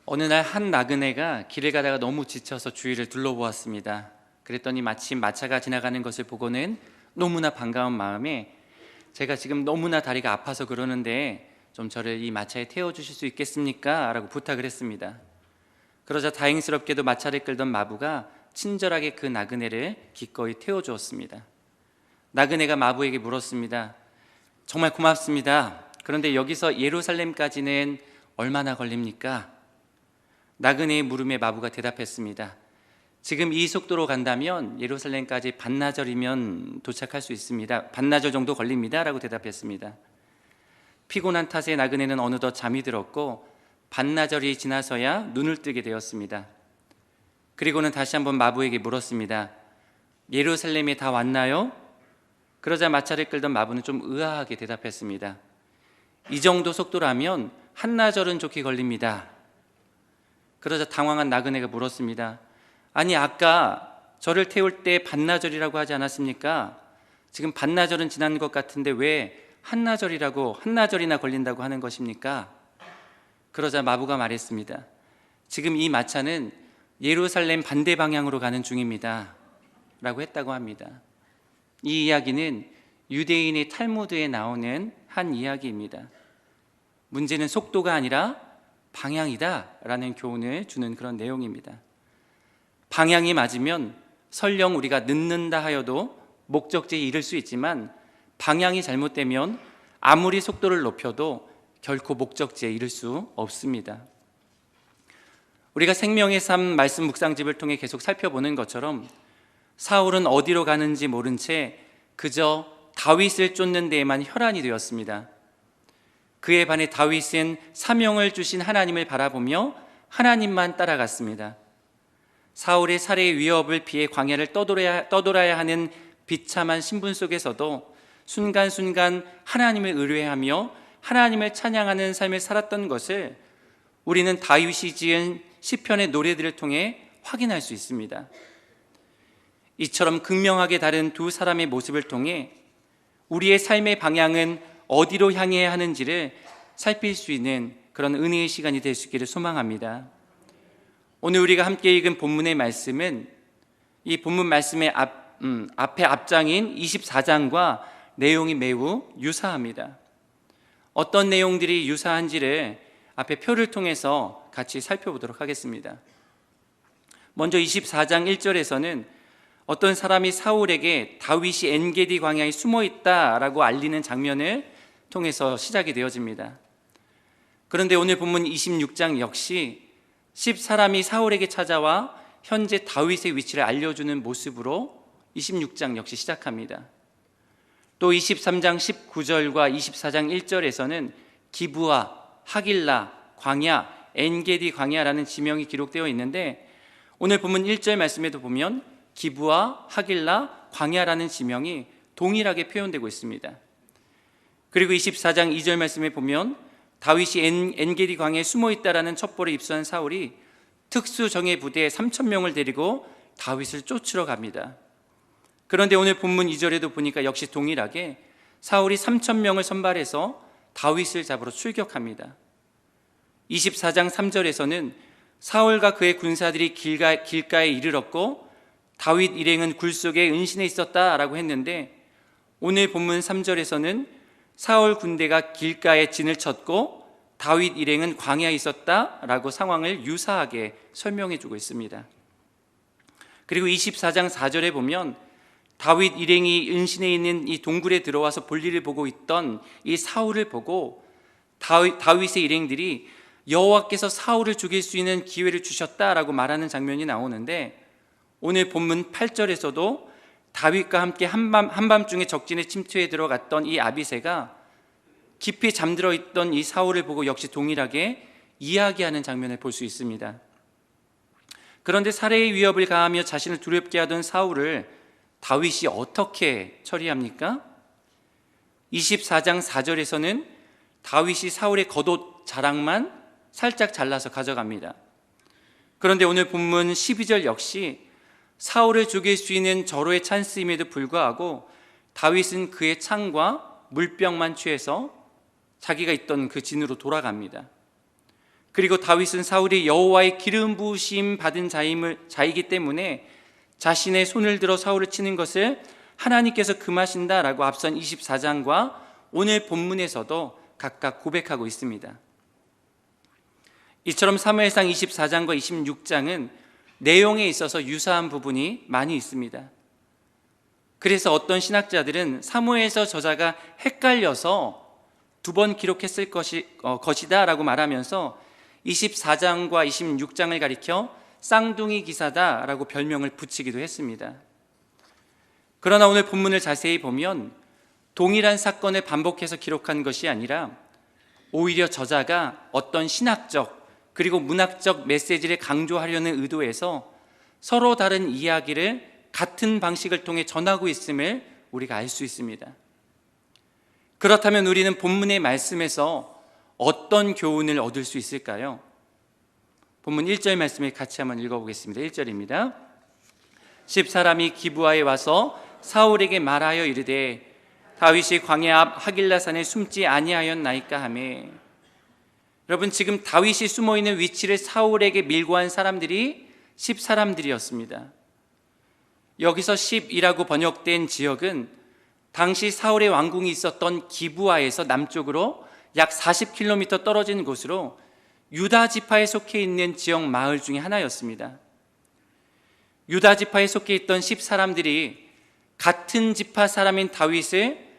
어느 날 한 나그네가 길을 가다가 너무 지쳐서 주위를 둘러보았습니다. 그랬더니 마침 마차가 지나가는 것을 보고는 너무나 반가운 마음에 제가 지금 너무나 다리가 아파서 그러는데 좀 저를 이 마차에 태워주실 수 있겠습니까? 라고 부탁을 했습니다. 그러자 다행스럽게도 마차를 끌던 마부가 친절하게 그 나그네를 기꺼이 태워주었습니다. 나그네가 마부에게 물었습니다. 정말 고맙습니다. 그런데 여기서 예루살렘까지는 얼마나 걸립니까? 나그네의 물음에 마부가 대답했습니다. 지금 이 속도로 간다면 예루살렘까지 반나절이면 도착할 수 있습니다. 반나절 정도 걸립니다. 라고 대답했습니다. 피곤한 탓에 나그네는 어느덧 잠이 들었고 반나절이 지나서야 눈을 뜨게 되었습니다. 그리고는 다시 한번 마부에게 물었습니다. 예루살렘에 다 왔나요? 그러자 마차를 끌던 마부는 좀 의아하게 대답했습니다. 이 정도 속도라면 한나절은 좋게 걸립니다. 그러자 당황한 나그네가 물었습니다. 아니, 아까 저를 태울 때 반나절이라고 하지 않았습니까? 지금 반나절은 지난 것 같은데 왜 한나절이나 걸린다고 하는 것입니까? 그러자 마부가 말했습니다. 지금 이 마차는 예루살렘 반대 방향으로 가는 중입니다. 라고 했다고 합니다. 이 이야기는 유대인의 탈무드에 나오는 한 이야기입니다. 문제는 속도가 아니라 방향이다 라는 교훈을 주는 그런 내용입니다. 방향이 맞으면 설령 우리가 늦는다 하여도 목적지에 이를 수 있지만 방향이 잘못되면 아무리 속도를 높여도 결코 목적지에 이를 수 없습니다. 우리가 생명의 삶 말씀 묵상집을 통해 계속 살펴보는 것처럼 사울은 어디로 가는지 모른 채 그저 다윗을 쫓는 데에만 혈안이 되었습니다. 그에 반해 다윗은 사명을 주신 하나님을 바라보며 하나님만 따라갔습니다. 사울의 살해의 위협을 피해 광야를 떠돌아야 하는 비참한 신분 속에서도 순간순간 하나님을 의뢰하며 하나님을 찬양하는 삶을 살았던 것을 우리는 다윗이 지은 시편의 노래들을 통해 확인할 수 있습니다. 이처럼 극명하게 다른 두 사람의 모습을 통해 우리의 삶의 방향은 어디로 향해야 하는지를 살필 수 있는 그런 은혜의 시간이 될 수 있기를 소망합니다. 오늘 우리가 함께 읽은 본문의 말씀은 이 본문 말씀의 앞에 앞장인 24장과 내용이 매우 유사합니다. 어떤 내용들이 유사한지를 앞에 표를 통해서 같이 살펴보도록 하겠습니다. 먼저 24장 1절에서는 어떤 사람이 사울에게 다윗이 엔게디 광야에 숨어 있다라고 알리는 장면을 통해서 시작이 되어집니다. 그런데 오늘 본문 26장 역시 10사람이 사울에게 찾아와 현재 다윗의 위치를 알려주는 모습으로 26장 역시 시작합니다. 또 23장 19절과 24장 1절에서는 기브아, 하길라, 광야, 엔게디 광야라는 지명이 기록되어 있는데 오늘 본문 1절 말씀에도 보면 기브아, 하길라, 광야라는 지명이 동일하게 표현되고 있습니다. 그리고 24장 2절 말씀에 보면 다윗이 엔게디 광야에 숨어 있다라는 첩보를 입수한 사울이 특수정예 부대 3,000명을 데리고 다윗을 쫓으러 갑니다. 그런데 오늘 본문 2절에도 보니까 역시 동일하게 사울이 3,000명을 선발해서 다윗을 잡으러 출격합니다. 24장 3절에서는 사울과 그의 군사들이 길가에 이르렀고 다윗 일행은 굴 속에 은신해 있었다라고 했는데 오늘 본문 3절에서는 사울 군대가 길가에 진을 쳤고 다윗 일행은 광야에 있었다라고 상황을 유사하게 설명해 주고 있습니다. 그리고 24장 4절에 보면 다윗 일행이 은신해 있는 이 동굴에 들어와서 볼일을 보고 있던 이 사울을 보고 다윗의 일행들이 여호와께서 사울을 죽일 수 있는 기회를 주셨다라고 말하는 장면이 나오는데 오늘 본문 8절에서도 다윗과 함께 한밤중에 적진의 침투에 들어갔던 이 아비새가 깊이 잠들어 있던 이 사울을 보고 역시 동일하게 이야기하는 장면을 볼 수 있습니다. 그런데 살해의 위협을 가하며 자신을 두렵게 하던 사울을 다윗이 어떻게 처리합니까? 24장 4절에서는 다윗이 사울의 겉옷 자락만 살짝 잘라서 가져갑니다. 그런데 오늘 본문 12절 역시 사울을 죽일 수 있는 절호의 찬스임에도 불구하고 다윗은 그의 창과 물병만 취해서 자기가 있던 그 진으로 돌아갑니다. 그리고 다윗은 사울이 여호와의 기름 부으심 받은 자이기 때문에 자신의 손을 들어 사울을 치는 것을 하나님께서 금하신다라고 앞선 24장과 오늘 본문에서도 각각 고백하고 있습니다. 이처럼 사무엘상 24장과 26장은 내용에 있어서 유사한 부분이 많이 있습니다. 그래서 어떤 신학자들은 사무엘서 저자가 헷갈려서 두 번 기록했을 것이다 라고 말하면서 24장과 26장을 가리켜 쌍둥이 기사다 라고 별명을 붙이기도 했습니다. 그러나 오늘 본문을 자세히 보면 동일한 사건을 반복해서 기록한 것이 아니라 오히려 저자가 어떤 신학적 그리고 문학적 메시지를 강조하려는 의도에서 서로 다른 이야기를 같은 방식을 통해 전하고 있음을 우리가 알 수 있습니다. 그렇다면 우리는 본문의 말씀에서 어떤 교훈을 얻을 수 있을까요? 본문 1절 말씀을 같이 한번 읽어보겠습니다. 1절입니다. 10사람이 기브아에 와서 사울에게 말하여 이르되 다윗이 광야 앞 하길라산에 숨지 아니하였나이까 하매. 여러분, 지금 다윗이 숨어있는 위치를 사울에게 밀고한 사람들이 10사람들이었습니다. 여기서 10이라고 번역된 지역은 당시 사울의 왕궁이 있었던 기브아에서 남쪽으로 약 40km 떨어진 곳으로 유다 지파에 속해 있는 지역 마을 중에 하나였습니다. 유다 지파에 속해 있던 10사람들이 같은 지파 사람인 다윗을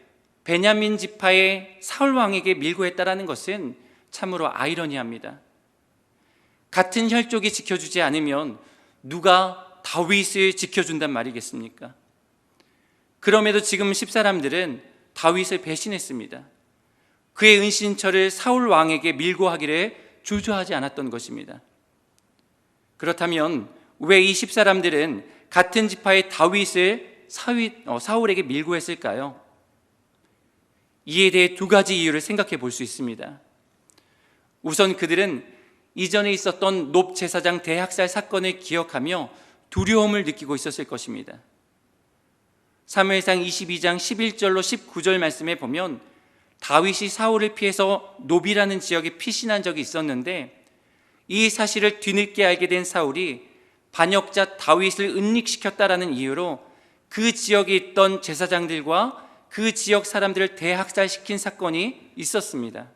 베냐민 지파의 사울 왕에게 밀고 했다라는 것은 참으로 아이러니합니다. 같은 혈족이 지켜주지 않으면 누가 다윗을 지켜준단 말이겠습니까? 그럼에도 지금 10사람들은 다윗을 배신했습니다. 그의 은신처를 사울 왕에게 밀고 하기를 주저하지 않았던 것입니다. 그렇다면 왜 이 10사람들은 같은 지파의 다윗을 사울에게 밀고 했을까요? 이에 대해 두 가지 이유를 생각해 볼 수 있습니다. 우선 그들은 이전에 있었던 놉 제사장 대학살 사건을 기억하며 두려움을 느끼고 있었을 것입니다. 사무엘상 22장 11절로 19절 말씀에 보면 다윗이 사울을 피해서 놉이라는 지역에 피신한 적이 있었는데 이 사실을 뒤늦게 알게 된 사울이 반역자 다윗을 은닉시켰다라는 이유로 그 지역에 있던 제사장들과 그 지역 사람들을 대학살시킨 사건이 있었습니다.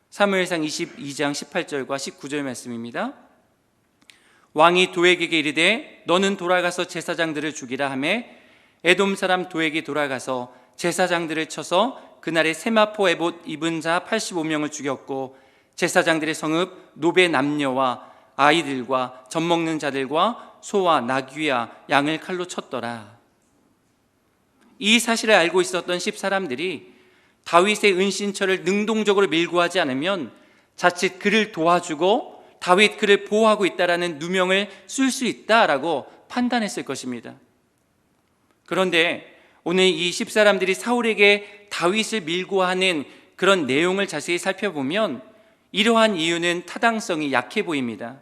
사무엘상 22장 18절과 19절 말씀입니다. 왕이 도액에게 이르되 너는 돌아가서 제사장들을 죽이라 하매 에돔 사람 도액이 돌아가서 제사장들을 쳐서 그날에 세마포 에봇 입은 자 85명을 죽였고 제사장들의 성읍 놉의 남녀와 아이들과 젖 먹는 자들과 소와 나귀와 양을 칼로 쳤더라. 이 사실을 알고 있었던 10사람들이 다윗의 은신처를 능동적으로 밀고 하지 않으면 자칫 그를 도와주고 다윗 그를 보호하고 있다라는 누명을 쓸 수 있다라고 판단했을 것입니다. 그런데 오늘 이 10사람들이 사울에게 다윗을 밀고 하는 그런 내용을 자세히 살펴보면 이러한 이유는 타당성이 약해 보입니다.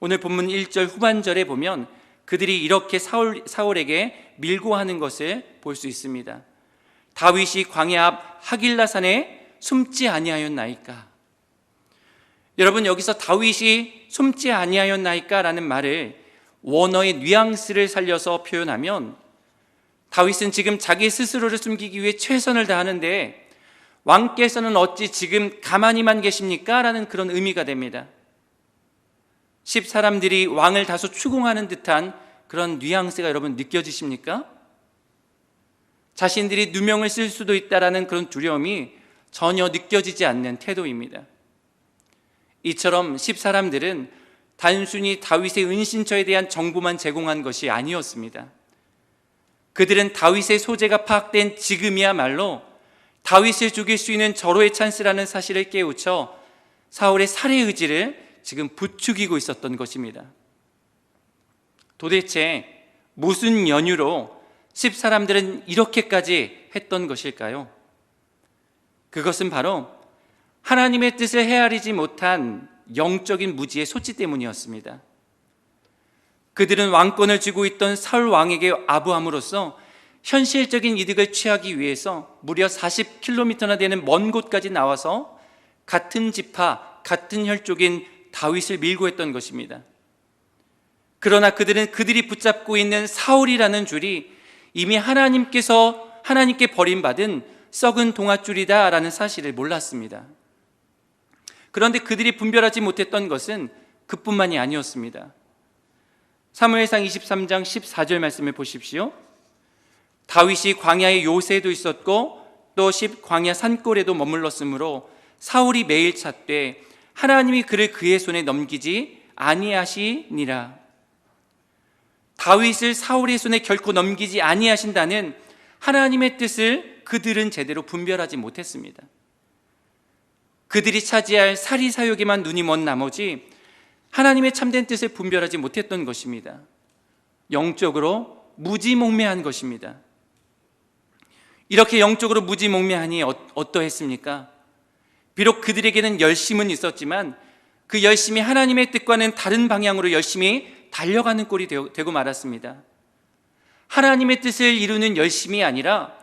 오늘 본문 1절 후반절에 보면 그들이 이렇게 사울에게 밀고 하는 것을 볼 수 있습니다. 다윗이 광야 앞 하길라산에 숨지 아니하였나이까. 여러분, 여기서 다윗이 숨지 아니하였나이까 라는 말을 원어의 뉘앙스를 살려서 표현하면 다윗은 지금 자기 스스로를 숨기기 위해 최선을 다하는데 왕께서는 어찌 지금 가만히만 계십니까? 라는 그런 의미가 됩니다. 10사람들이 왕을 다소 추궁하는 듯한 그런 뉘앙스가 여러분 느껴지십니까? 자신들이 누명을 쓸 수도 있다라는 그런 두려움이 전혀 느껴지지 않는 태도입니다. 이처럼 10사람들은 단순히 다윗의 은신처에 대한 정보만 제공한 것이 아니었습니다. 그들은 다윗의 소재가 파악된 지금이야말로 다윗을 죽일 수 있는 절호의 찬스라는 사실을 깨우쳐 사울의 살해 의지를 지금 부추기고 있었던 것입니다. 도대체 무슨 연유로 10사람들은 이렇게까지 했던 것일까요? 그것은 바로 하나님의 뜻을 헤아리지 못한 영적인 무지의 소치 때문이었습니다. 그들은 왕권을 쥐고 있던 사울 왕에게 아부함으로써 현실적인 이득을 취하기 위해서 무려 40km나 되는 먼 곳까지 나와서 같은 지파 같은 혈족인 다윗을 밀고 했던 것입니다. 그러나 그들이 붙잡고 있는 사울이라는 줄이 이미 하나님께 버림받은 썩은 동아줄이다라는 사실을 몰랐습니다. 그런데 그들이 분별하지 못했던 것은 그뿐만이 아니었습니다. 사무엘상 23장 14절 말씀을 보십시오. 다윗이 광야의 요새도 있었고 또 광야 산골에도 머물렀으므로 사울이 매일 찾되 하나님이 그를 그의 손에 넘기지 아니하시니라. 다윗을 사울의 손에 결코 넘기지 아니하신다는 하나님의 뜻을 그들은 제대로 분별하지 못했습니다. 그들이 차지할 사리사욕에만 눈이 먼 나머지 하나님의 참된 뜻을 분별하지 못했던 것입니다. 영적으로 무지몽매한 것입니다. 이렇게 영적으로 무지몽매하니 어떠했습니까? 비록 그들에게는 열심은 있었지만 그 열심이 하나님의 뜻과는 다른 방향으로 열심히 달려가는 꼴이 되고 말았습니다. 하나님의 뜻을 이루는 열심이 아니라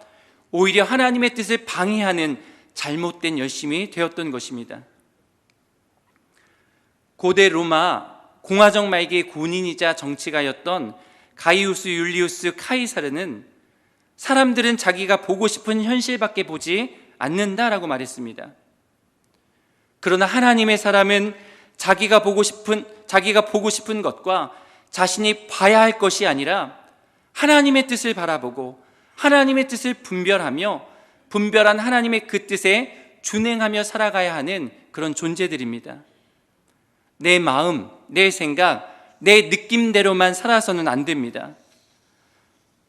오히려 하나님의 뜻을 방해하는 잘못된 열심이 되었던 것입니다. 고대 로마 공화정 말기의 군인이자 정치가였던 가이우스 율리우스 카이사르는 사람들은 자기가 보고 싶은 현실밖에 보지 않는다라고 말했습니다. 그러나 하나님의 사람은 자기가 보고 싶은 것과 자신이 봐야 할 것이 아니라 하나님의 뜻을 바라보고 하나님의 뜻을 분별하며 분별한 하나님의 그 뜻에 준행하며 살아가야 하는 그런 존재들입니다. 내 마음, 내 생각, 내 느낌대로만 살아서는 안 됩니다.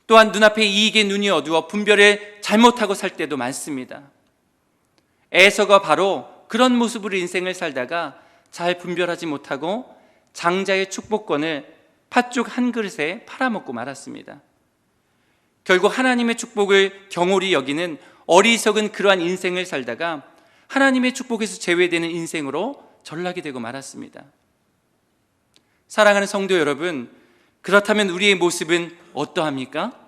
또한 눈앞의 이익에 눈이 어두워 분별을 잘못하고 살 때도 많습니다. 에서가 바로 그런 모습으로 인생을 살다가 잘 분별하지 못하고 장자의 축복권을 팥죽 한 그릇에 팔아먹고 말았습니다. 결국 하나님의 축복을 경홀히 여기는 어리석은 그러한 인생을 살다가 하나님의 축복에서 제외되는 인생으로 전락이 되고 말았습니다. 사랑하는 성도 여러분, 그렇다면 우리의 모습은 어떠합니까?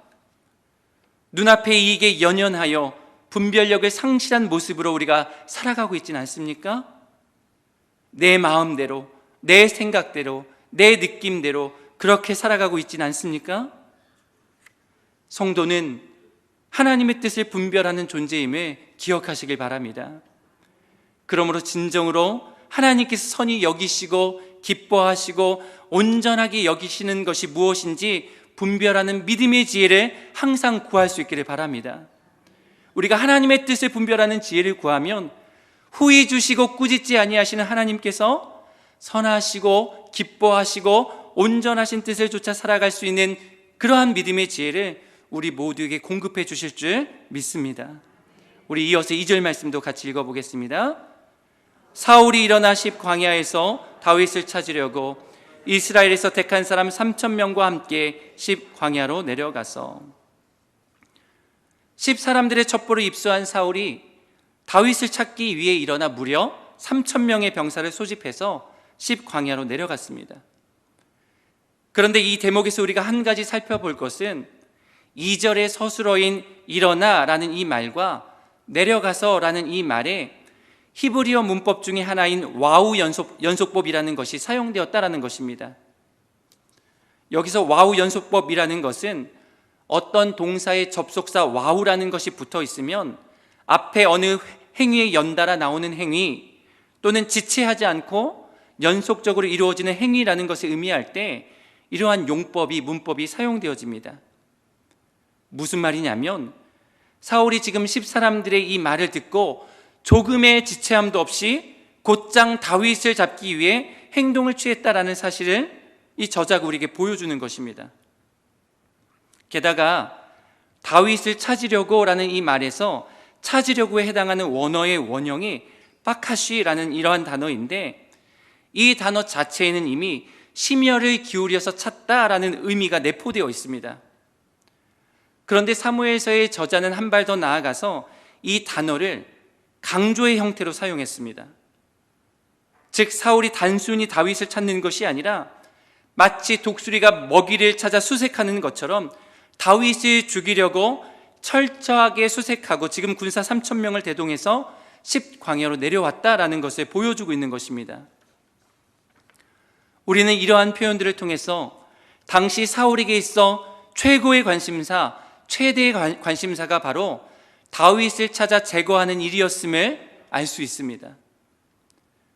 눈앞의 이익에 연연하여 분별력을 상실한 모습으로 우리가 살아가고 있지는 않습니까? 내 마음대로, 내 생각대로, 내 느낌대로 그렇게 살아가고 있지는 않습니까? 성도는 하나님의 뜻을 분별하는 존재임을 기억하시길 바랍니다. 그러므로 진정으로 하나님께서 선히 여기시고 기뻐하시고 온전하게 여기시는 것이 무엇인지 분별하는 믿음의 지혜를 항상 구할 수 있기를 바랍니다. 우리가 하나님의 뜻을 분별하는 지혜를 구하면 후히 주시고 꾸짖지 아니하시는 하나님께서 선하시고 기뻐하시고 온전하신 뜻을 쫓아 살아갈 수 있는 그러한 믿음의 지혜를 우리 모두에게 공급해 주실 줄 믿습니다. 우리 이어서 2절 말씀도 같이 읽어보겠습니다. 사울이 일어나 광야에서 다윗을 찾으려고 이스라엘에서 택한 사람 3,000명과 함께 광야로 내려가서 사람들의 첩보를 입수한 사울이 다윗을 찾기 위해 일어나 무려 3,000명의 병사를 소집해서 광야로 내려갔습니다. 그런데 이 대목에서 우리가 한 가지 살펴볼 것은 2절의 서술어인 일어나라는 이 말과 내려가서라는 이 말에 히브리어 문법 중에 하나인 와우 연속법이라는 것이 사용되었다라는 것입니다. 여기서 와우 연속법이라는 것은 어떤 동사의 접속사 와우라는 것이 붙어 있으면 앞에 어느 행위에 연달아 나오는 행위 또는 지체하지 않고 연속적으로 이루어지는 행위라는 것을 의미할 때 이러한 문법이 사용되어집니다. 무슨 말이냐면 사울이 지금 사람들의 이 말을 듣고 조금의 지체함도 없이 곧장 다윗을 잡기 위해 행동을 취했다라는 사실을 이 저자가 우리에게 보여주는 것입니다. 게다가 다윗을 찾으려고 라는 이 말에서 찾으려고에 해당하는 원어의 원형이 바카쉬라는 이러한 단어인데 이 단어 자체에는 이미 심혈을 기울여서 찾다라는 의미가 내포되어 있습니다. 그런데 사무엘서의 저자는 한 발 더 나아가서 이 단어를 강조의 형태로 사용했습니다. 즉 사울이 단순히 다윗을 찾는 것이 아니라 마치 독수리가 먹이를 찾아 수색하는 것처럼 다윗을 죽이려고 철저하게 수색하고 지금 군사 3,000명을 대동해서 10광야로 내려왔다라는 것을 보여주고 있는 것입니다. 우리는 이러한 표현들을 통해서 당시 사울에게 있어 최고의 관심사, 최대의 관심사가 바로 다윗을 찾아 제거하는 일이었음을 알 수 있습니다.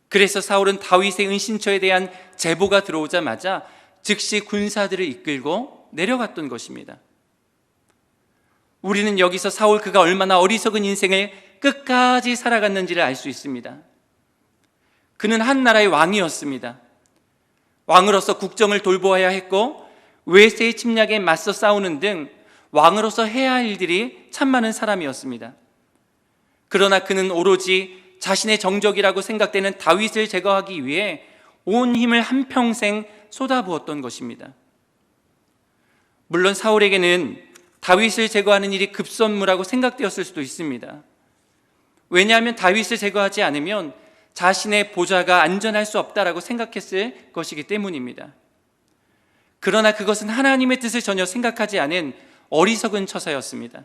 그래서 사울은 다윗의 은신처에 대한 제보가 들어오자마자 즉시 군사들을 이끌고 내려갔던 것입니다. 우리는 여기서 사울 그가 얼마나 어리석은 인생을 끝까지 살아갔는지를 알 수 있습니다. 그는 한 나라의 왕이었습니다. 왕으로서 국정을 돌보아야 했고 외세의 침략에 맞서 싸우는 등 왕으로서 해야 할 일들이 참 많은 사람이었습니다. 그러나 그는 오로지 자신의 정적이라고 생각되는 다윗을 제거하기 위해 온 힘을 한평생 쏟아부었던 것입니다. 물론 사울에게는 다윗을 제거하는 일이 급선무라고 생각되었을 수도 있습니다. 왜냐하면 다윗을 제거하지 않으면 자신의 보좌가 안전할 수 없다라고 생각했을 것이기 때문입니다. 그러나 그것은 하나님의 뜻을 전혀 생각하지 않은 어리석은 처사였습니다.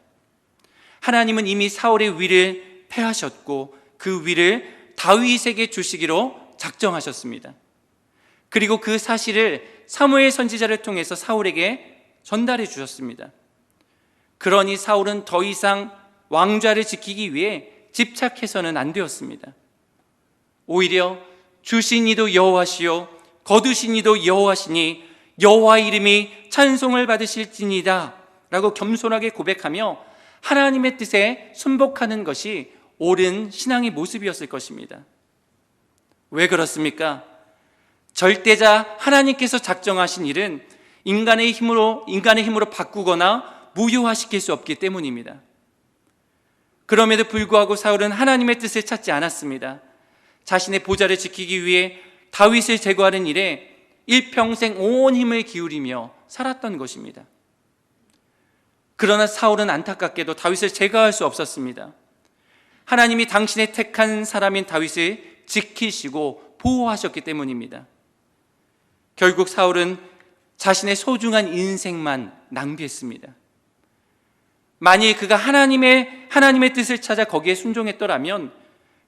하나님은 이미 사울의 위를 패하셨고 그 위를 다윗에게 주시기로 작정하셨습니다. 그리고 그 사실을 사무엘 선지자를 통해서 사울에게 전달해 주셨습니다. 그러니 사울은 더 이상 왕좌를 지키기 위해 집착해서는 안 되었습니다. 오히려 주신 이도 여호와시요 거두신 이도 여호와시니 여호와의 이름이 찬송을 받으실지니이다 라고 겸손하게 고백하며 하나님의 뜻에 순복하는 것이 옳은 신앙의 모습이었을 것입니다. 왜 그렇습니까? 절대자 하나님께서 작정하신 일은 인간의 힘으로 바꾸거나 무효화시킬 수 없기 때문입니다. 그럼에도 불구하고 사울은 하나님의 뜻을 찾지 않았습니다. 자신의 보좌를 지키기 위해 다윗을 제거하는 일에 일평생 온 힘을 기울이며 살았던 것입니다. 그러나 사울은 안타깝게도 다윗을 제거할 수 없었습니다. 하나님이 당신의 택한 사람인 다윗을 지키시고 보호하셨기 때문입니다. 결국 사울은 자신의 소중한 인생만 낭비했습니다. 만일 그가 하나님의 뜻을 찾아 거기에 순종했더라면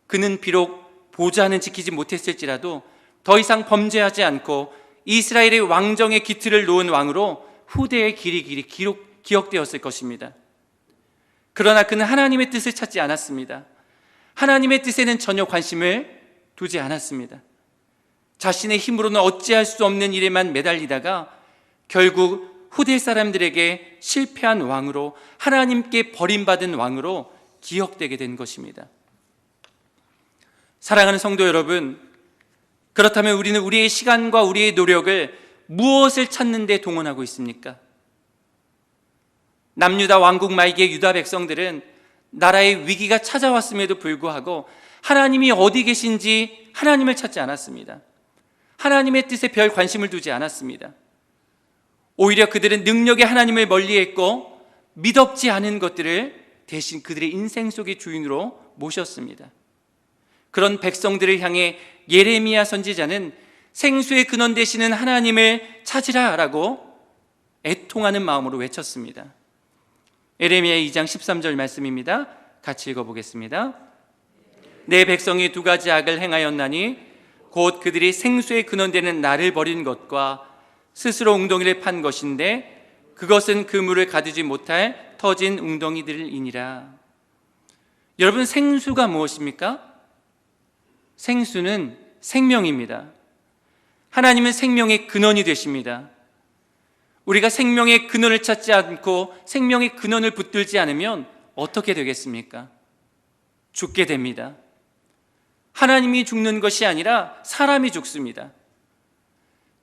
그는 비록 보좌는 지키지 못했을지라도 더 이상 범죄하지 않고 이스라엘의 왕정의 기틀을 놓은 왕으로 후대의 길이 기억되었을 것입니다. 그러나 그는 하나님의 뜻을 찾지 않았습니다. 하나님의 뜻에는 전혀 관심을 두지 않았습니다. 자신의 힘으로는 어찌할 수 없는 일에만 매달리다가 결국 후대 사람들에게 실패한 왕으로, 하나님께 버림받은 왕으로 기억되게 된 것입니다. 사랑하는 성도 여러분, 그렇다면 우리는 우리의 시간과 우리의 노력을 무엇을 찾는 데 동원하고 있습니까? 남유다 왕국 말기의 유다 백성들은 나라의 위기가 찾아왔음에도 불구하고 하나님이 어디 계신지 하나님을 찾지 않았습니다. 하나님의 뜻에 별 관심을 두지 않았습니다. 오히려 그들은 능력의 하나님을 멀리했고 믿업지 않은 것들을 대신 그들의 인생 속의 주인으로 모셨습니다. 그런 백성들을 향해 예레미야 선지자는 생수의 근원 되시는 하나님을 찾으라라고 애통하는 마음으로 외쳤습니다. 예레미야 2장 13절 말씀입니다. 같이 읽어보겠습니다. 내 백성이 두 가지 악을 행하였나니 곧 그들이 생수의 근원 되는 나를 버린 것과 스스로 웅덩이를 판 것인데 그것은 그 물을 가두지 못할 터진 웅덩이들이니라. 여러분, 생수가 무엇입니까? 생수는 생명입니다. 하나님은 생명의 근원이 되십니다. 우리가 생명의 근원을 찾지 않고 생명의 근원을 붙들지 않으면 어떻게 되겠습니까? 죽게 됩니다. 하나님이 죽는 것이 아니라 사람이 죽습니다.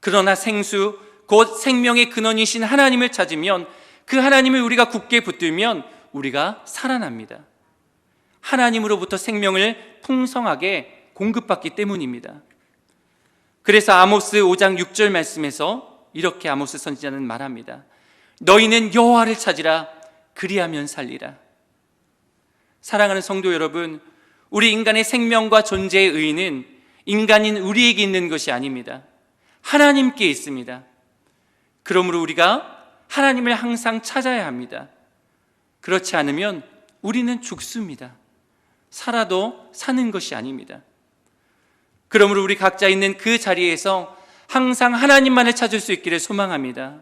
그러나 생수, 곧 생명의 근원이신 하나님을 찾으면, 그 하나님을 우리가 굳게 붙들면 우리가 살아납니다. 하나님으로부터 생명을 풍성하게 공급받기 때문입니다. 그래서 아모스 5장 6절 말씀에서 이렇게 아모스 선지자는 말합니다. 너희는 여호와를 찾으라, 그리하면 살리라. 사랑하는 성도 여러분, 우리 인간의 생명과 존재의 의의는 인간인 우리에게 있는 것이 아닙니다. 하나님께 있습니다. 그러므로 우리가 하나님을 항상 찾아야 합니다. 그렇지 않으면 우리는 죽습니다. 살아도 사는 것이 아닙니다. 그러므로 우리 각자 있는 그 자리에서 항상 하나님만을 찾을 수 있기를 소망합니다.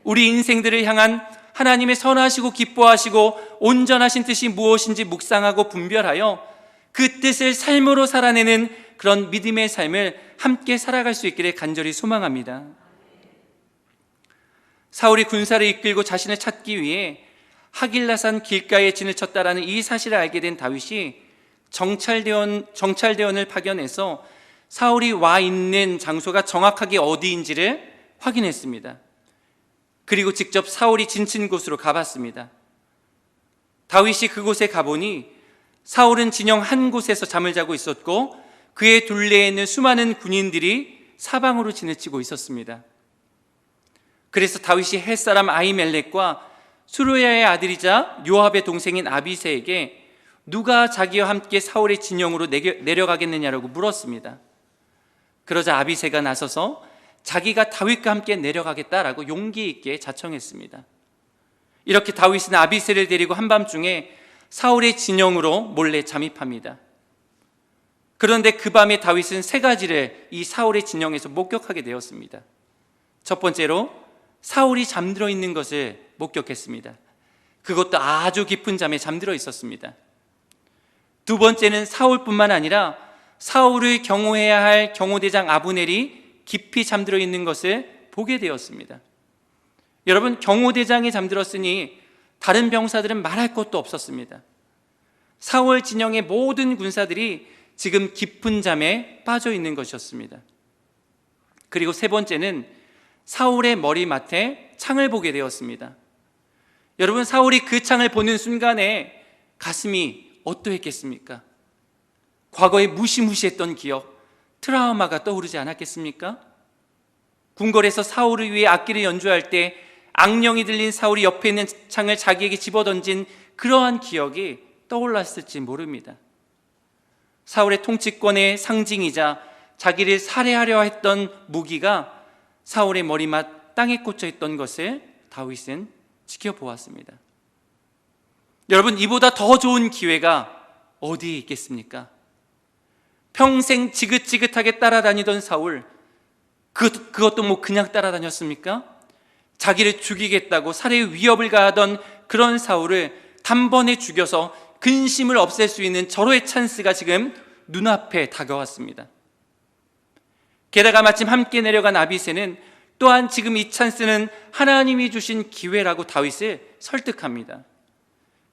우리 인생들을 향한 하나님의 선하시고 기뻐하시고 온전하신 뜻이 무엇인지 묵상하고 분별하여 그 뜻을 삶으로 살아내는 그런 믿음의 삶을 함께 살아갈 수 있기를 간절히 소망합니다. 사울이 군사를 이끌고 자신을 찾기 위해 하길라산 길가에 진을 쳤다라는 이 사실을 알게 된 다윗이 정찰대원을 파견해서 사울이 와 있는 장소가 정확하게 어디인지를 확인했습니다. 그리고 직접 사울이 진친 곳으로 가봤습니다. 다윗이 그곳에 가보니 사울은 진영 한 곳에서 잠을 자고 있었고 그의 둘레에 있는 수많은 군인들이 사방으로 진을 치고 있었습니다. 그래서 다윗이 햇사람 아히멜렉과 수르야의 아들이자 요압의 동생인 아비새에게 누가 자기와 함께 사울의 진영으로 내려가겠느냐라고 물었습니다. 그러자 아비새가 나서서 자기가 다윗과 함께 내려가겠다라고 용기 있게 자청했습니다. 이렇게 다윗은 아비새를 데리고 한밤중에 사울의 진영으로 몰래 잠입합니다. 그런데 그 밤에 다윗은 세 가지를 이 사울의 진영에서 목격하게 되었습니다. 첫 번째로 사울이 잠들어 있는 것을 목격했습니다. 그것도 아주 깊은 잠에 잠들어 있었습니다. 두 번째는 사울뿐만 아니라 사울을 경호해야 할 경호대장 아브넬이 깊이 잠들어 있는 것을 보게 되었습니다. 여러분, 경호대장이 잠들었으니 다른 병사들은 말할 것도 없었습니다. 사울 진영의 모든 군사들이 지금 깊은 잠에 빠져 있는 것이었습니다. 그리고 세 번째는 사울의 머리맡에 창을 보게 되었습니다. 여러분, 사울이 그 창을 보는 순간에 가슴이 어떠했겠습니까? 과거에 무시무시했던 기억, 트라우마가 떠오르지 않았겠습니까? 궁궐에서 사울을 위해 악기를 연주할 때 악령이 들린 사울이 옆에 있는 창을 자기에게 집어던진 그러한 기억이 떠올랐을지 모릅니다. 사울의 통치권의 상징이자 자기를 살해하려 했던 무기가 사울의 머리맡 땅에 꽂혀 있던 것을 다윗은 지켜보았습니다. 여러분, 이보다 더 좋은 기회가 어디에 있겠습니까? 평생 지긋지긋하게 따라다니던 사울, 그것도 그냥 따라다녔습니까? 자기를 죽이겠다고 살해의 위협을 가하던 그런 사울을 단번에 죽여서 근심을 없앨 수 있는 절호의 찬스가 지금 눈앞에 다가왔습니다. 게다가 마침 함께 내려간 아비새는 또한 지금 이 찬스는 하나님이 주신 기회라고 다윗을 설득합니다.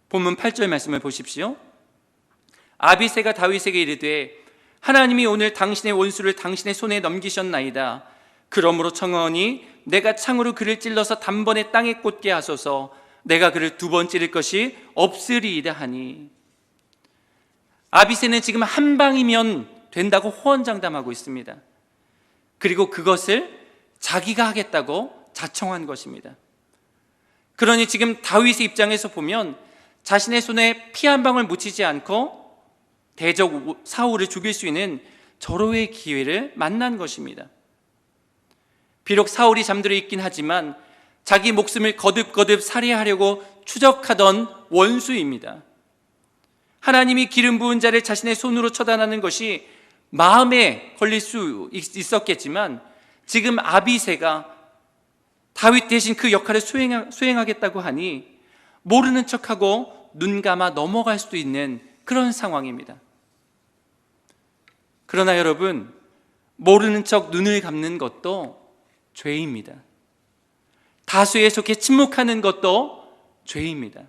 본문 8절 말씀을 보십시오. 아비새가 다윗에게 이르되 하나님이 오늘 당신의 원수를 당신의 손에 넘기셨나이다. 그러므로 청하오니 내가 창으로 그를 찔러서 단번에 땅에 꽂게 하소서. 내가 그를 두 번 찌를 것이 없으리이다 하니. 아비새는 지금 한 방이면 된다고 호언장담하고 있습니다. 그리고 그것을 자기가 하겠다고 자청한 것입니다. 그러니 지금 다윗의 입장에서 보면 자신의 손에 피 한 방울 묻히지 않고 대적 사울을 죽일 수 있는 절호의 기회를 만난 것입니다. 비록 사울이 잠들어 있긴 하지만 자기 목숨을 거듭거듭 살해하려고 추적하던 원수입니다. 하나님이 기름 부은 자를 자신의 손으로 처단하는 것이 마음에 걸릴 수 있었겠지만 지금 아비새가 다윗 대신 그 역할을 수행하겠다고 하니 모르는 척하고 눈 감아 넘어갈 수도 있는 그런 상황입니다. 그러나 여러분, 모르는 척 눈을 감는 것도 죄입니다. 다수에 속해 침묵하는 것도 죄입니다.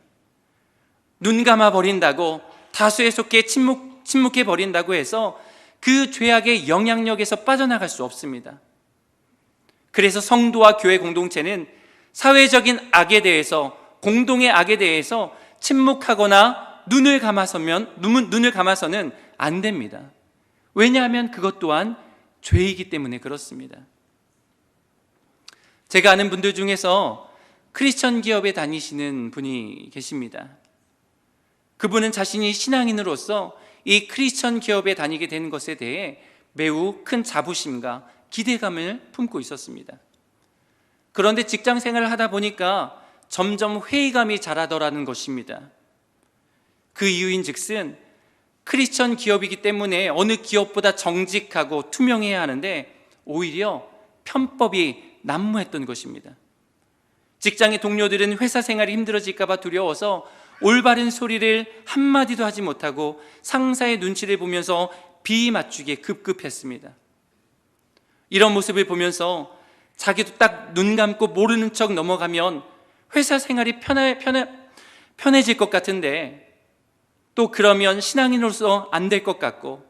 눈 감아 버린다고, 다수에 속해 침묵해 버린다고 해서 그 죄악의 영향력에서 빠져나갈 수 없습니다. 그래서 성도와 교회 공동체는 사회적인 악에 대해서, 공동의 악에 대해서 침묵하거나 눈을 감아서는 안 됩니다. 왜냐하면 그것 또한 죄이기 때문에 그렇습니다. 제가 아는 분들 중에서 크리스천 기업에 다니시는 분이 계십니다. 그분은 자신이 신앙인으로서 이 크리스천 기업에 다니게 된 것에 대해 매우 큰 자부심과 기대감을 품고 있었습니다. 그런데 직장 생활을 하다 보니까 점점 회의감이 자라더라는 것입니다. 그 이유인 즉슨 크리스천 기업이기 때문에 어느 기업보다 정직하고 투명해야 하는데 오히려 편법이 난무했던 것입니다. 직장의 동료들은 회사 생활이 힘들어질까 봐 두려워서 올바른 소리를 한마디도 하지 못하고 상사의 눈치를 보면서 비위 맞추기에 급급했습니다. 이런 모습을 보면서 자기도 딱 눈 감고 모르는 척 넘어가면 회사 생활이 편해질 것 같은데, 또 그러면 신앙인으로서 안 될 것 같고,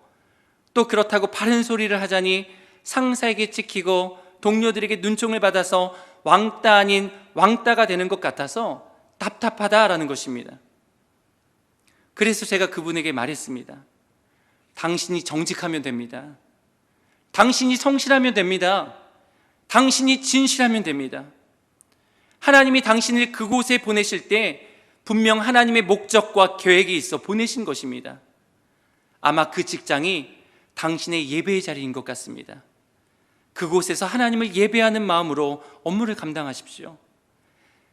또 그렇다고 바른 소리를 하자니 상사에게 찍히고 동료들에게 눈총을 받아서 왕따 아닌 왕따가 되는 것 같아서 답답하다라는 것입니다. 그래서 제가 그분에게 말했습니다. 당신이 정직하면 됩니다. 당신이 성실하면 됩니다. 당신이 진실하면 됩니다. 하나님이 당신을 그곳에 보내실 때 분명 하나님의 목적과 계획이 있어 보내신 것입니다. 아마 그 직장이 당신의 예배의 자리인 것 같습니다. 그곳에서 하나님을 예배하는 마음으로 업무를 감당하십시오.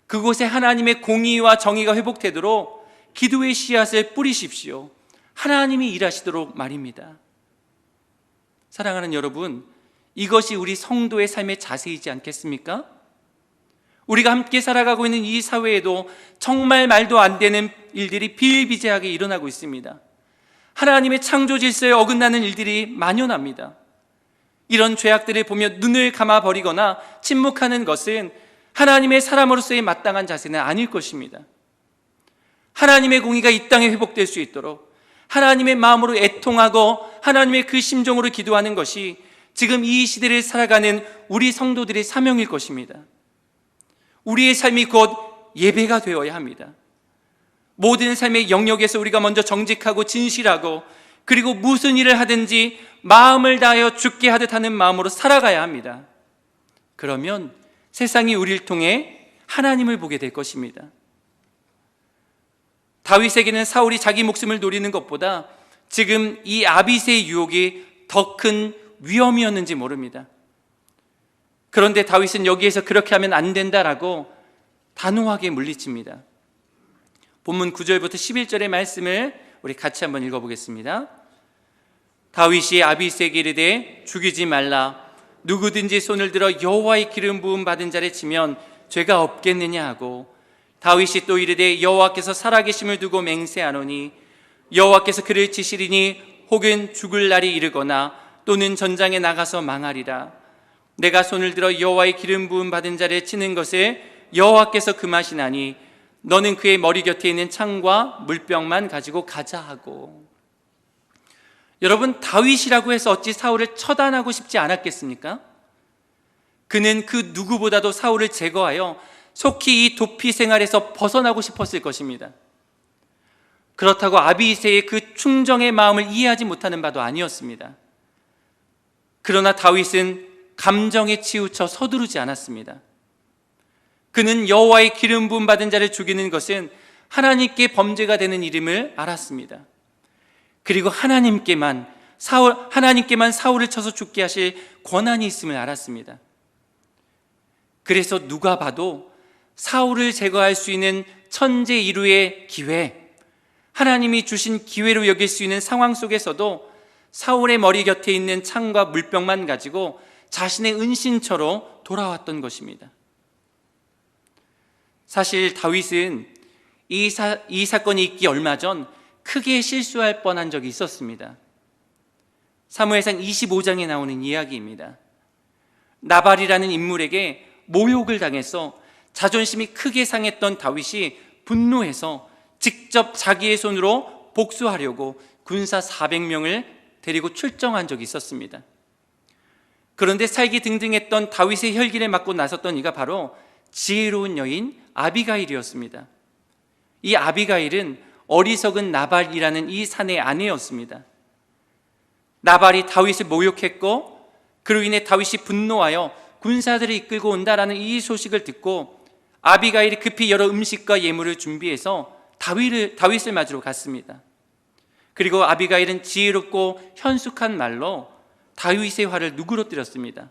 그곳에 하나님의 공의와 정의가 회복되도록 기도의 씨앗을 뿌리십시오. 하나님이 일하시도록 말입니다. 사랑하는 여러분, 이것이 우리 성도의 삶의 자세이지 않겠습니까? 우리가 함께 살아가고 있는 이 사회에도 정말 말도 안 되는 일들이 비일비재하게 일어나고 있습니다. 하나님의 창조 질서에 어긋나는 일들이 만연합니다. 이런 죄악들을 보며 눈을 감아버리거나 침묵하는 것은 하나님의 사람으로서의 마땅한 자세는 아닐 것입니다. 하나님의 공의가 이 땅에 회복될 수 있도록 하나님의 마음으로 애통하고 하나님의 그 심정으로 기도하는 것이 지금 이 시대를 살아가는 우리 성도들의 사명일 것입니다. 우리의 삶이 곧 예배가 되어야 합니다. 모든 삶의 영역에서 우리가 먼저 정직하고 진실하고, 그리고 무슨 일을 하든지 마음을 다하여 죽게 하듯 하는 마음으로 살아가야 합니다. 그러면 세상이 우리를 통해 하나님을 보게 될 것입니다. 다윗에게는 사울이 자기 목숨을 노리는 것보다 지금 이 아비새의 유혹이 더 큰 위험이었는지 모릅니다. 그런데 다윗은 여기에서 그렇게 하면 안 된다라고 단호하게 물리칩니다. 본문 9절부터 11절의 말씀을 우리 같이 한번 읽어보겠습니다. 다윗이 아비새에게 이르되 죽이지 말라. 누구든지 손을 들어 여호와의 기름 부음 받은 자를 치면 죄가 없겠느냐 하고, 다윗이 또 이르되 여호와께서 살아계심을 두고 맹세하노니 여호와께서 그를 치시리니 혹은 죽을 날이 이르거나 또는 전장에 나가서 망하리라. 내가 손을 들어 여호와의 기름 부음 받은 자를 치는 것을 여호와께서 금하시나니 너는 그의 머리 곁에 있는 창과 물병만 가지고 가자 하고. 여러분, 다윗이라고 해서 어찌 사울을 처단하고 싶지 않았겠습니까? 그는 그 누구보다도 사울을 제거하여 속히 이 도피 생활에서 벗어나고 싶었을 것입니다. 그렇다고 아비새의 그 충정의 마음을 이해하지 못하는 바도 아니었습니다. 그러나 다윗은 감정에 치우쳐 서두르지 않았습니다. 그는 여호와의 기름 부음 받은 자를 죽이는 것은 하나님께 범죄가 되는 일임을 알았습니다. 그리고 하나님께만 사울을 쳐서 죽게 하실 권한이 있음을 알았습니다. 그래서 누가 봐도 사울을 제거할 수 있는 천재일우의 기회, 하나님이 주신 기회로 여길 수 있는 상황 속에서도 사울의 머리 곁에 있는 창과 물병만 가지고 자신의 은신처로 돌아왔던 것입니다. 사실 다윗은 이 사건이 있기 얼마 전 크게 실수할 뻔한 적이 있었습니다. 사무엘상 25장에 나오는 이야기입니다. 나발이라는 인물에게 모욕을 당해서 자존심이 크게 상했던 다윗이 분노해서 직접 자기의 손으로 복수하려고 군사 400명을 데리고 출정한 적이 있었습니다. 그런데 살기 등등했던 다윗의 혈기를 맞고 나섰던 이가 바로 지혜로운 여인 아비가일이었습니다. 이 아비가일은 어리석은 나발이라는 이 사내의 아내였습니다. 나발이 다윗을 모욕했고 그로 인해 다윗이 분노하여 군사들을 이끌고 온다라는 이 소식을 듣고 아비가일이 급히 여러 음식과 예물을 준비해서 다윗을 맞으러 갔습니다. 그리고 아비가일은 지혜롭고 현숙한 말로 다윗의 화를 누그러뜨렸습니다.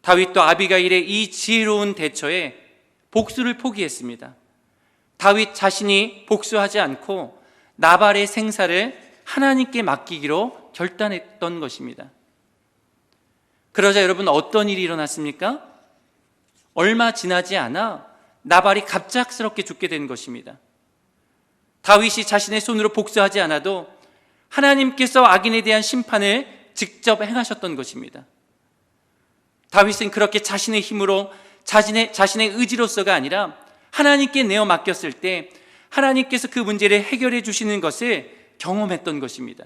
다윗도 아비가일의 이 지혜로운 대처에 복수를 포기했습니다. 다윗 자신이 복수하지 않고 나발의 생사를 하나님께 맡기기로 결단했던 것입니다. 그러자 여러분, 어떤 일이 일어났습니까? 얼마 지나지 않아 나발이 갑작스럽게 죽게 된 것입니다. 다윗이 자신의 손으로 복수하지 않아도 하나님께서 악인에 대한 심판을 직접 행하셨던 것입니다. 다윗은 그렇게 자신의 힘으로, 자신의 의지로서가 아니라 하나님께 내어 맡겼을 때 하나님께서 그 문제를 해결해 주시는 것을 경험했던 것입니다.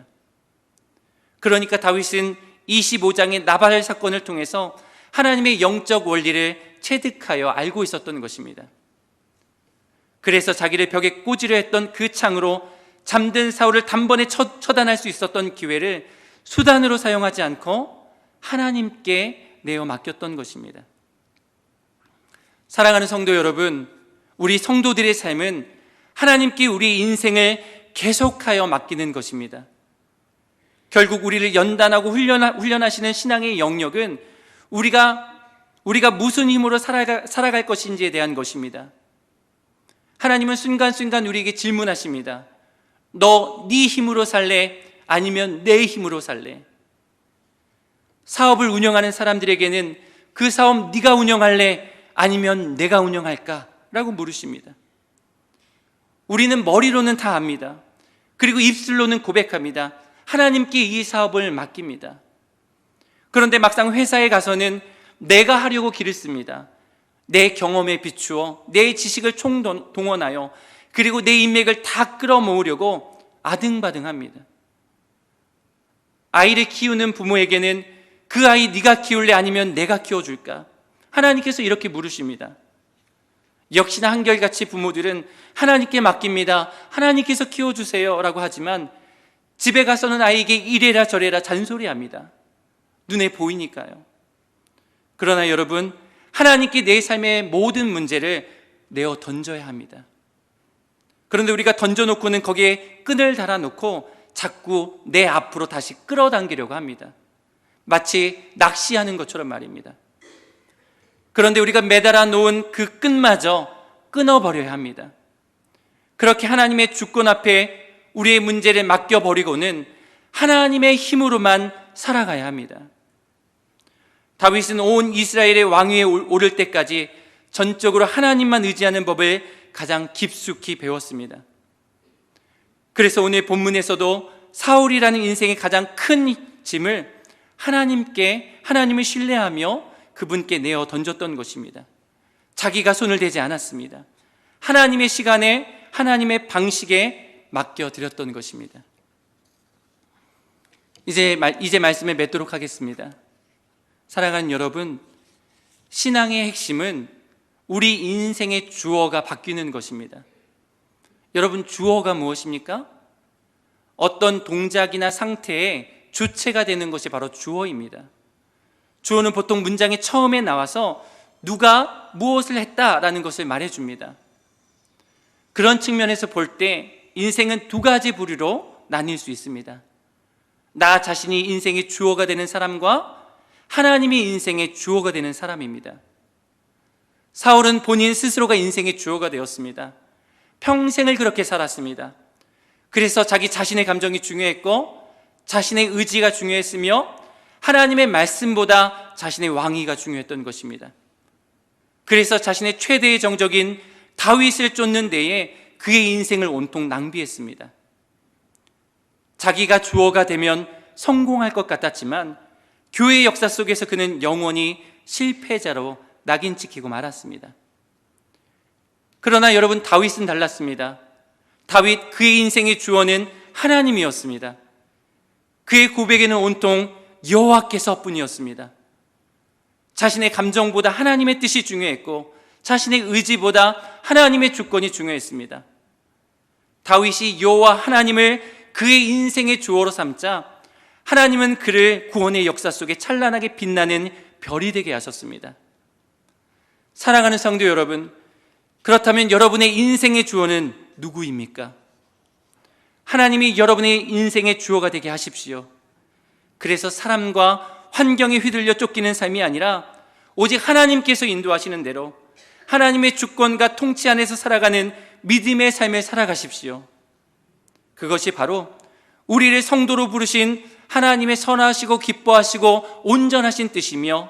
그러니까 다윗은 25장의 나발 사건을 통해서 하나님의 영적 원리를 체득하여 알고 있었던 것입니다. 그래서 자기를 벽에 꽂으려 했던 그 창으로 잠든 사울을 단번에 처단할 수 있었던 기회를 수단으로 사용하지 않고 하나님께 내어 맡겼던 것입니다. 사랑하는 성도 여러분, 우리 성도들의 삶은 하나님께 우리 인생을 계속하여 맡기는 것입니다. 결국 우리를 연단하고 훈련하시는 신앙의 영역은 우리가 무슨 힘으로 살아갈 것인지에 대한 것입니다. 하나님은 순간순간 우리에게 질문하십니다. 너 네 힘으로 살래? 아니면 내 힘으로 살래? 사업을 운영하는 사람들에게는 그 사업 네가 운영할래? 아니면 내가 운영할까? 라고 물으십니다. 우리는 머리로는 다 압니다. 그리고 입술로는 고백합니다. 하나님께 이 사업을 맡깁니다. 그런데 막상 회사에 가서는 내가 하려고 길을 씁니다. 내 경험에 비추어 내 지식을 총동원하여 그리고 내 인맥을 다 끌어모으려고 아등바등합니다. 아이를 키우는 부모에게는 그 아이 네가 키울래? 아니면 내가 키워줄까? 하나님께서 이렇게 물으십니다. 역시나 한결같이 부모들은 하나님께 맡깁니다. 하나님께서 키워주세요 라고 하지만 집에 가서는 아이에게 이래라 저래라 잔소리합니다. 눈에 보이니까요. 그러나 여러분, 하나님께 내 삶의 모든 문제를 내어 던져야 합니다. 그런데 우리가 던져놓고는 거기에 끈을 달아놓고 자꾸 내 앞으로 다시 끌어당기려고 합니다. 마치 낚시하는 것처럼 말입니다. 그런데 우리가 매달아 놓은 그 끈마저 끊어버려야 합니다. 그렇게 하나님의 주권 앞에 우리의 문제를 맡겨버리고는 하나님의 힘으로만 살아가야 합니다. 다윗은 온 이스라엘의 왕위에 오를 때까지 전적으로 하나님만 의지하는 법을 가장 깊숙이 배웠습니다. 그래서 오늘 본문에서도 사울이라는 인생의 가장 큰 짐을 하나님을 신뢰하며 그분께 내어 던졌던 것입니다. 자기가 손을 대지 않았습니다. 하나님의 시간에 하나님의 방식에 맡겨드렸던 것입니다. 이제 말씀을 맺도록 하겠습니다. 사랑하는 여러분, 신앙의 핵심은 우리 인생의 주어가 바뀌는 것입니다. 여러분, 주어가 무엇입니까? 어떤 동작이나 상태의 주체가 되는 것이 바로 주어입니다. 주어는 보통 문장의 처음에 나와서 누가 무엇을 했다라는 것을 말해줍니다. 그런 측면에서 볼 때 인생은 두 가지 부류로 나뉠 수 있습니다. 나 자신이 인생의 주어가 되는 사람과 하나님이 인생의 주어가 되는 사람입니다. 사울은 본인 스스로가 인생의 주어가 되었습니다. 평생을 그렇게 살았습니다. 그래서 자기 자신의 감정이 중요했고 자신의 의지가 중요했으며 하나님의 말씀보다 자신의 왕위가 중요했던 것입니다. 그래서 자신의 최대의 정적인 다윗을 쫓는 데에 그의 인생을 온통 낭비했습니다. 자기가 주어가 되면 성공할 것 같았지만 교회의 역사 속에서 그는 영원히 실패자로 낙인 찍히고 말았습니다. 그러나 여러분, 다윗은 달랐습니다. 다윗, 그의 인생의 주어는 하나님이었습니다. 그의 고백에는 온통 여호와께서 뿐이었습니다. 자신의 감정보다 하나님의 뜻이 중요했고 자신의 의지보다 하나님의 주권이 중요했습니다. 다윗이 여호와 하나님을 그의 인생의 주어로 삼자 하나님은 그를 구원의 역사 속에 찬란하게 빛나는 별이 되게 하셨습니다. 사랑하는 성도 여러분, 그렇다면 여러분의 인생의 주어는 누구입니까? 하나님이 여러분의 인생의 주어가 되게 하십시오. 그래서 사람과 환경에 휘둘려 쫓기는 삶이 아니라 오직 하나님께서 인도하시는 대로 하나님의 주권과 통치 안에서 살아가는 믿음의 삶을 살아가십시오. 그것이 바로 우리를 성도로 부르신 하나님의 선하시고 기뻐하시고 온전하신 뜻이며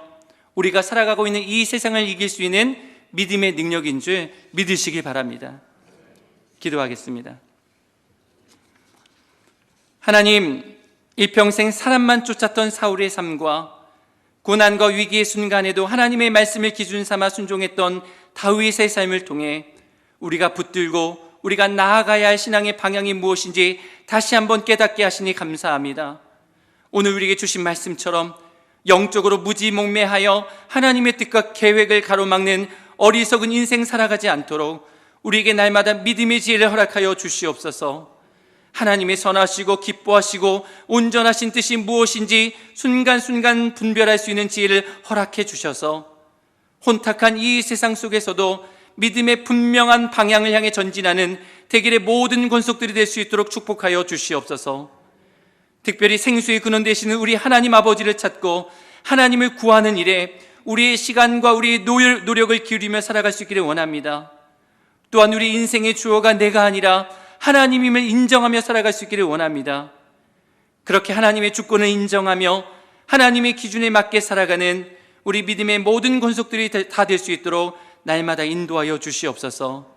우리가 살아가고 있는 이 세상을 이길 수 있는 믿음의 능력인 줄 믿으시기 바랍니다. 기도하겠습니다. 하나님, 일평생 사람만 쫓았던 사울의 삶과 고난과 위기의 순간에도 하나님의 말씀을 기준 삼아 순종했던 다윗의 삶을 통해 우리가 붙들고 우리가 나아가야 할 신앙의 방향이 무엇인지 다시 한번 깨닫게 하시니 감사합니다. 오늘 우리에게 주신 말씀처럼 영적으로 무지몽매하여 하나님의 뜻과 계획을 가로막는 어리석은 인생 살아가지 않도록 우리에게 날마다 믿음의 지혜를 허락하여 주시옵소서. 하나님의 선하시고 기뻐하시고 온전하신 뜻이 무엇인지 순간순간 분별할 수 있는 지혜를 허락해 주셔서 혼탁한 이 세상 속에서도 믿음의 분명한 방향을 향해 전진하는 대길의 모든 권속들이 될 수 있도록 축복하여 주시옵소서. 특별히 생수의 근원 되시는 우리 하나님 아버지를 찾고 하나님을 구하는 일에 우리의 시간과 우리의 노력을 기울이며 살아갈 수 있기를 원합니다. 또한 우리 인생의 주어가 내가 아니라 하나님임을 인정하며 살아갈 수 있기를 원합니다. 그렇게 하나님의 주권을 인정하며 하나님의 기준에 맞게 살아가는 우리 믿음의 모든 권속들이 다 될 수 있도록 날마다 인도하여 주시옵소서.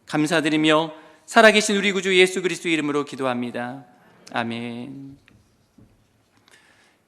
감사드리며 살아계신 우리 구주 예수 그리스도의 이름으로 기도합니다. 아멘.